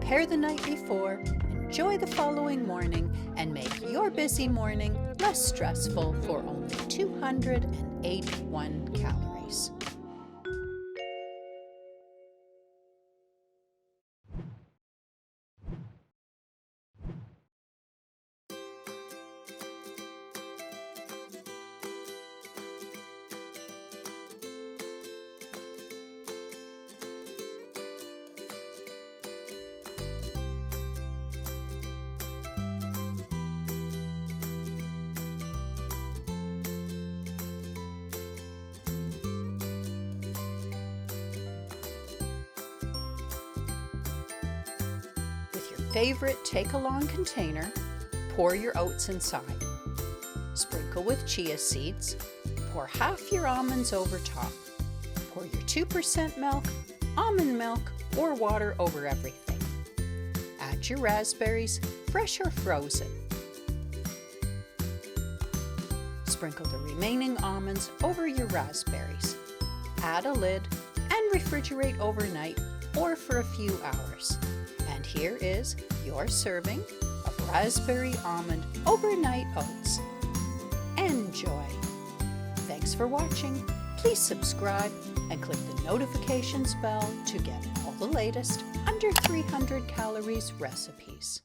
prepare the night before, enjoy the following morning, and make your busy morning less stressful for only 281 calories. Favorite take-along container, pour your oats inside. Sprinkle with chia seeds. Pour half your almonds over top. Pour your 2% milk, almond milk, or water over everything. Add your raspberries, fresh or frozen. Sprinkle the remaining almonds over your raspberries. Add a lid and refrigerate overnight or for a few hours. And here is your serving of raspberry almond overnight oats. Enjoy! Thanks for watching. Please subscribe and click the notifications bell to get all the latest under 300 calories recipes.